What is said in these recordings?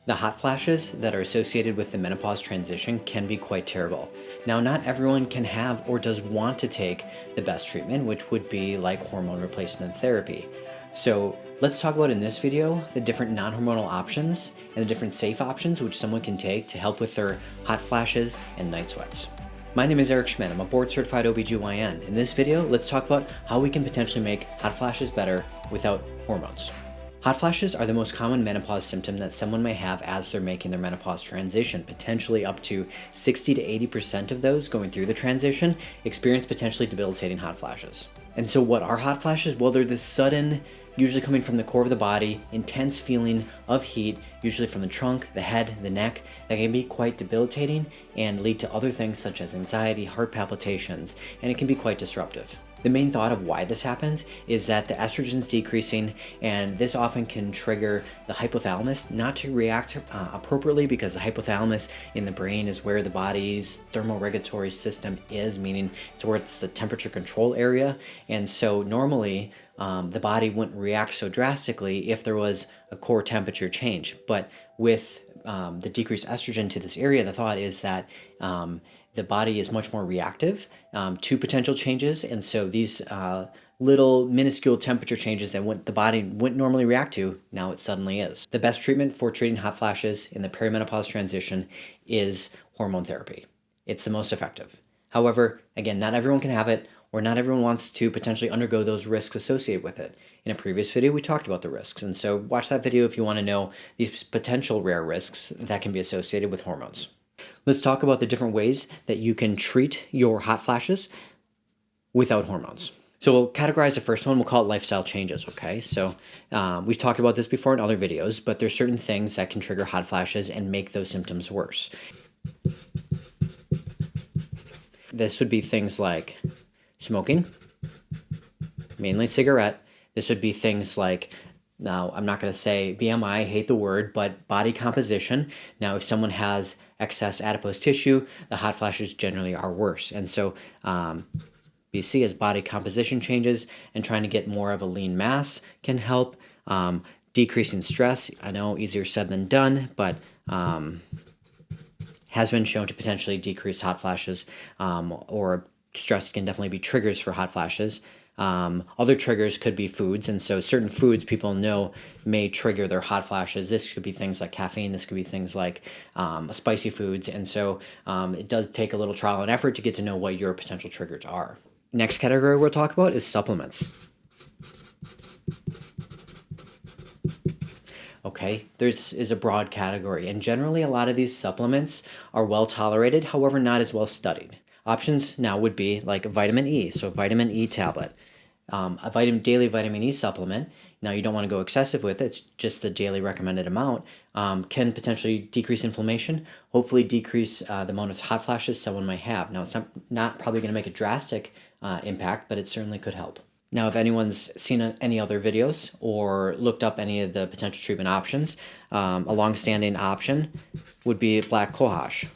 The hot flashes that are associated with the menopause transition can be quite terrible. Now, not everyone can have or does want to take the best treatment, which would be like hormone replacement therapy. So let's talk about in this video the different non-hormonal options and the different safe options which someone can take to help with their hot flashes and night sweats. My name is Eric Schmidt. I'm a board-certified OBGYN. In this video, let's talk about how we can potentially make hot flashes better without hormones. Hot flashes are the most common menopause symptom that someone may have as they're making their menopause transition. Potentially up to 60 to 80% of those going through the transition experience potentially debilitating hot flashes. And so what are hot flashes? Well, they're this sudden, usually coming from the core of the body, intense feeling of heat, usually from the trunk, the head, the neck, that can be quite debilitating and lead to other things such as anxiety, heart palpitations, and it can be quite disruptive. The main thought of why this happens is that the estrogen's decreasing, and this often can trigger the hypothalamus not to react appropriately, because the hypothalamus in the brain is where the body's thermoregulatory system is, meaning it's where it's the temperature control area. And so normally the body wouldn't react so drastically if there was a core temperature change. But with the decreased estrogen to this area, the thought is that the body is much more reactive to potential changes, and so these little minuscule temperature changes that the body wouldn't normally react to, now it suddenly is. The best treatment for treating hot flashes in the perimenopause transition is hormone therapy. It's the most effective. However, again, not everyone can have it, or not everyone wants to potentially undergo those risks associated with it. In a previous video, we talked about the risks, and so watch that video if you want to know these potential rare risks that can be associated with hormones. Let's talk about the different ways that you can treat your hot flashes without hormones. So we'll categorize the first one. We'll call it lifestyle changes, okay? So we've talked about this before in other videos, but there's certain things that can trigger hot flashes and make those symptoms worse. This would be things like smoking, mainly cigarette. This would be things like, now I'm not going to say BMI, I hate the word, but body composition. Now, if someone has excess adipose tissue, the hot flashes generally are worse. And so BC, as body composition changes and trying to get more of a lean mass can help. Decreasing stress, I know easier said than done, but has been shown to potentially decrease hot flashes, or stress can definitely be triggers for hot flashes. Other triggers could be foods, and so certain foods people know may trigger their hot flashes. This could be things like caffeine, this could be things like spicy foods, and so it does take a little trial and effort to get to know what your potential triggers are. Next category we'll talk about is supplements. Okay, this is a broad category, and generally a lot of these supplements are well tolerated, however not as well studied. Options now would be like vitamin E, so vitamin E tablet. A daily vitamin E supplement, now you don't want to go excessive with it, it's just the daily recommended amount, can potentially decrease inflammation, hopefully decrease the amount of hot flashes someone might have. Now, it's not probably going to make a drastic impact, but it certainly could help. Now, if anyone's seen any other videos or looked up any of the potential treatment options, a long-standing option would be black cohosh.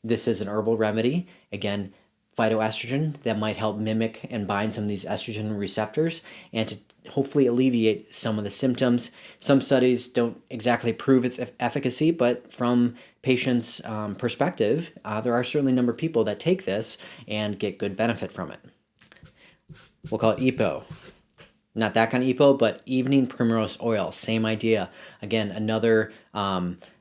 This is an herbal remedy, again, phytoestrogen that might help mimic and bind some of these estrogen receptors and to hopefully alleviate some of the symptoms. Some studies don't exactly prove its efficacy, but from patients' perspective, there are certainly a number of people that take this and get good benefit from it. We'll call it EPO. Not that kind of EPO, but evening primrose oil, same idea. Again, another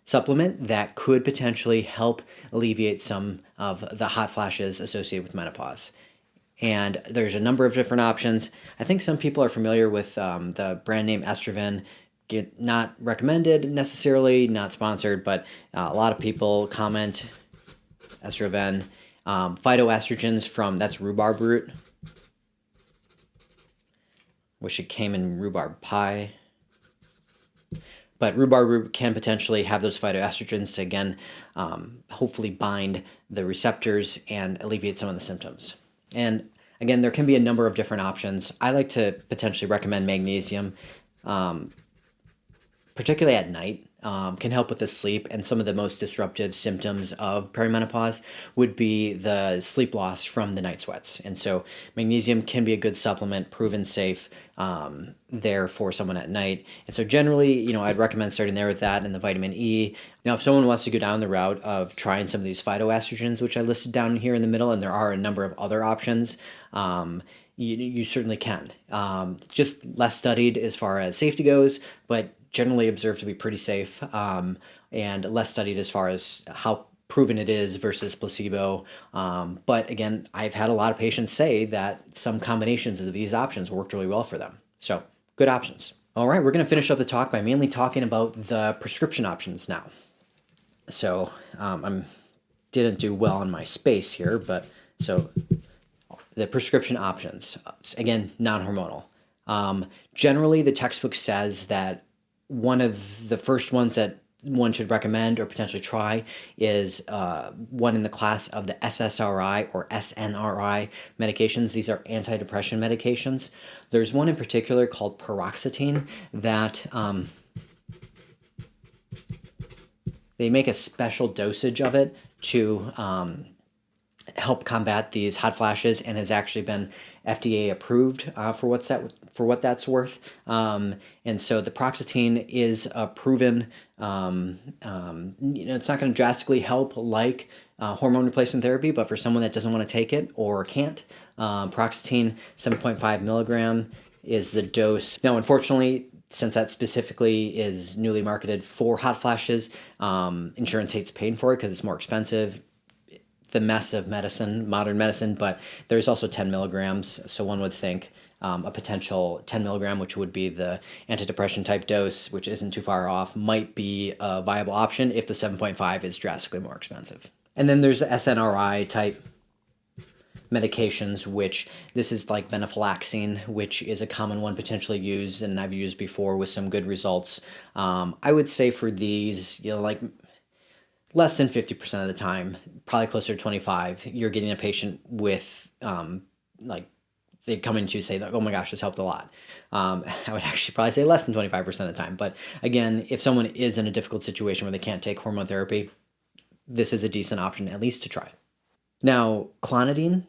supplement that could potentially help alleviate some of the hot flashes associated with menopause. And there's a number of different options. I think some people are familiar with the brand name Estroven. Not recommended necessarily, not sponsored, but a lot of people comment Estroven. Phytoestrogens that's rhubarb root. Wish it came in rhubarb pie. But rhubarb root can potentially have those phytoestrogens to, again, hopefully bind the receptors and alleviate some of the symptoms. And again, there can be a number of different options. I like to potentially recommend magnesium, particularly at night. can help with the sleep, and some of the most disruptive symptoms of perimenopause would be the sleep loss from the night sweats. And so magnesium can be a good supplement, proven safe there for someone at night. And so generally, I'd recommend starting there with that and the vitamin E. Now, if someone wants to go down the route of trying some of these phytoestrogens, which I listed down here in the middle, and there are a number of other options, you certainly can. Just less studied as far as safety goes, but generally observed to be pretty safe, and less studied as far as how proven it is versus placebo. But again, I've had a lot of patients say that some combinations of these options worked really well for them. So good options. All right, we're going to finish up the talk by mainly talking about the prescription options now. So I didn't do well on my space here, but so the prescription options, again, non-hormonal. Generally, the textbook says that one of the first ones that one should recommend or potentially try is one in the class of the SSRI or SNRI medications. These are antidepressant medications. There's one in particular called paroxetine that they make a special dosage of it to help combat these hot flashes, and has actually been FDA approved for what that's worth. And so the paroxetine is proven. It's not going to drastically help like hormone replacement therapy, but for someone that doesn't want to take it or can't, paroxetine 7.5 milligram is the dose. Now, unfortunately, since that specifically is newly marketed for hot flashes, insurance hates paying for it because it's more expensive. The mess of medicine, modern medicine, but there's also 10 milligrams. So one would think a potential 10 milligram, which would be the antidepressant type dose, which isn't too far off, might be a viable option if the 7.5 is drastically more expensive. And then there's the SNRI type medications, which this is like venlafaxine, which is a common one potentially used, and I've used before with some good results. I would say for these, like less than 50% of the time, probably closer to 25, you're getting a patient with they come in to say that, oh my gosh, this helped a lot. I would actually probably say less than 25% of the time. But again, if someone is in a difficult situation where they can't take hormone therapy, this is a decent option at least to try. Now, clonidine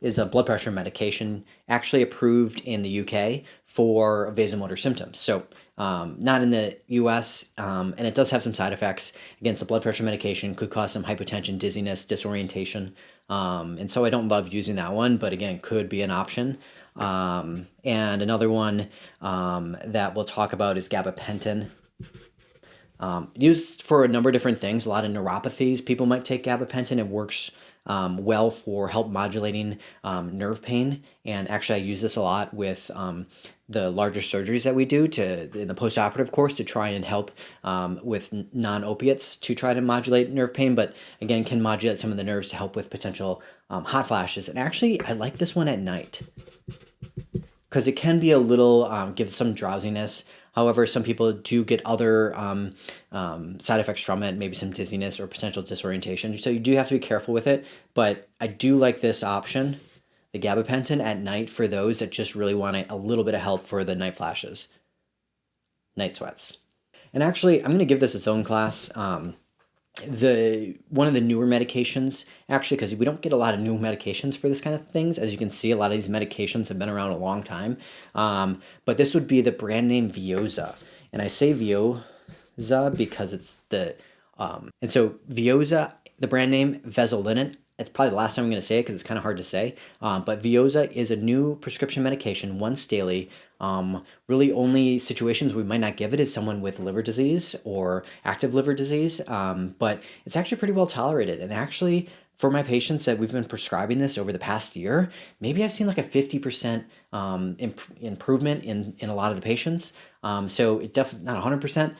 is a blood pressure medication actually approved in the UK for vasomotor symptoms. So not in the US, and it does have some side effects. Again, it's a blood pressure medication, could cause some hypotension, dizziness, disorientation. And so I don't love using that one, but again, could be an option. And another one that we'll talk about is gabapentin. Used for a number of different things. A lot of neuropathies, people might take gabapentin. It works well for help modulating nerve pain. And actually, I use this a lot with the larger surgeries that we do in the postoperative course to try and help with non-opiates to try to modulate nerve pain. But again, can modulate some of the nerves to help with potential hot flashes. And actually, I like this one at night because it can be a little, give some drowsiness. However, some people do get other side effects from it, maybe some dizziness or potential disorientation. So you do have to be careful with it. But I do like this option, the gabapentin at night, for those that just really want a little bit of help for the night flashes, night sweats. And actually, I'm going to give this its own class. One of the newer medications, actually, because we don't get a lot of new medications for this kind of things. As you can see, a lot of these medications have been around a long time. But this would be the brand name Veozah. And I say Veozah because it's and so Veozah, the brand name Vezolinate, it's probably the last time I'm going to say it because it's kind of hard to say. But Veozah is a new prescription medication, once daily. Really only situations we might not give it is someone with liver disease or active liver disease. But it's actually pretty well tolerated. And actually, for my patients that we've been prescribing this over the past year, maybe I've seen like a 50% improvement in a lot of the patients. So it definitely not 100%,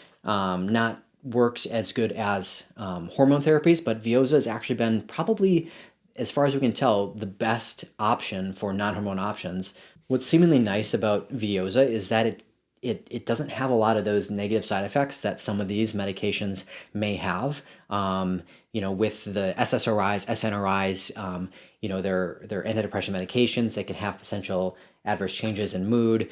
not works as good as hormone therapies, but Veozah has actually been probably, as far as we can tell, the best option for non-hormone options. What's seemingly nice about Veozah is that it doesn't have a lot of those negative side effects that some of these medications may have. With the SSRIs, SNRIs, they're antidepressant medications. They can have potential adverse changes in mood,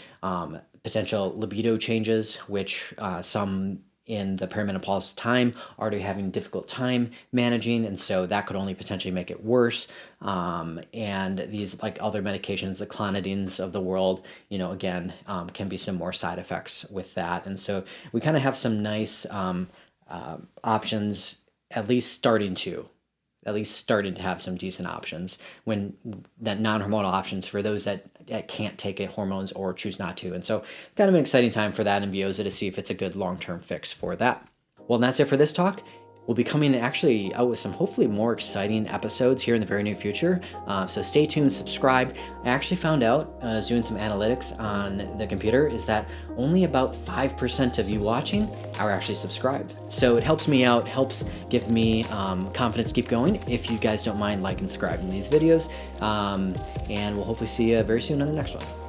potential libido changes, which some in the perimenopausal time already having a difficult time managing, and so that could only potentially make it worse. And these, like other medications, the clonidines of the world, again, can be some more side effects with that. And so we kind of have some nice options, at least starting to have some decent options when that non-hormonal options for those that can't take hormones or choose not to. And so kind of an exciting time for that in Veoza to see if it's a good long-term fix for that. Well, and that's it for this talk. We'll be coming actually out with some hopefully more exciting episodes here in the very near future. So stay tuned, subscribe. I actually found out, I was doing some analytics on the computer, is that only about 5% of you watching are actually subscribed. So it helps me out, helps give me confidence to keep going. If you guys don't mind liking and subscribing these videos. And we'll hopefully see you very soon on the next one.